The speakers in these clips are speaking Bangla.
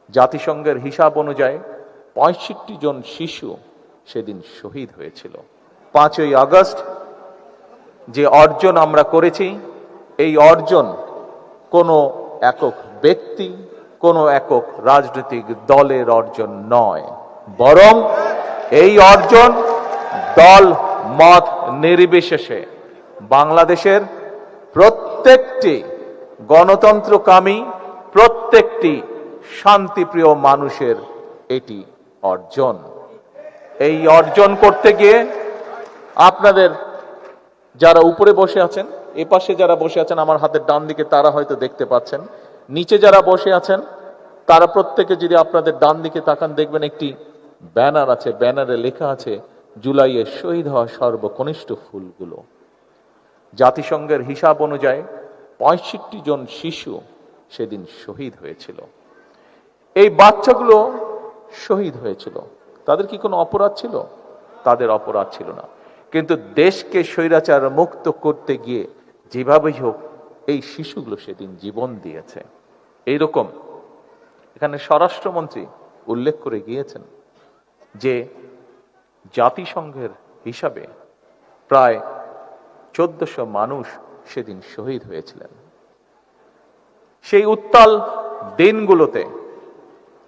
জাতিসংঘের হিসাব অনুযায়ী ৬৫ জন শিশু সেদিন শহীদ হয়েছিল। ৫ই আগস্ট যে অর্জন আমরা করেছি, এই অর্জন কোনো একক ব্যক্তি, কোনো একক রাজনৈতিক দলের অর্জন নয়, বরং এই অর্জন দল মত নির্বিশেষে বাংলাদেশের প্রত্যেকটি গণতন্ত্রকামী, প্রত্যেকটি শান্তিপ্রিয় মানুষের এটি অর্জন। এই অর্জন করতে গিয়ে আপনাদের যারা উপরে বসে আছেন, এ পাশে যারা বসে আছেন আমার হাতের ডান দিকে, তারা হয়তো দেখতে পাচ্ছেন, নিচে যারা বসে আছেন তারা প্রত্যেকে যদি আপনাদের ডান দিকে তাকান, দেখবেন একটি ব্যানার আছে, ব্যানারে লেখা আছে জুলাইয়ে শহীদ হওয়া সর্বকনিষ্ঠ ফুলগুলো। জাতিসংঘের হিসাব অনুযায়ী ৬৫ জন শিশু সেদিন শহীদ হয়েছিল। এই বাচ্চাগুলো শহীদ হয়েছিল, তাদের কি কোনো অপরাধ ছিল? তাদের অপরাধ ছিল না, কিন্তু দেশকে স্বৈরাচার মুক্ত করতে গিয়ে যেভাবেই হোক এই শিশুগুলো সেদিন জীবন দিয়েছে। এইরকম এখানে স্বরাষ্ট্রমন্ত্রী উল্লেখ করে গিয়েছেন যে জাতিসংঘের হিসাবে প্রায় ১৪০০ মানুষ সেদিন শহীদ হয়েছিলেন। সেই উত্তাল দিনগুলোতে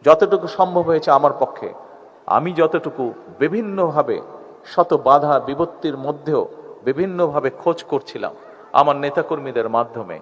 যতটুকু সম্ভব হয়েছে আমার পক্ষে, আমি যতটুকু বিভিন্নভাবে শত বাধা বিপত্তির মধ্যেও বিভিন্নভাবে খোঁজ করছিলাম আমার নেতাকর্মীদের মাধ্যমে,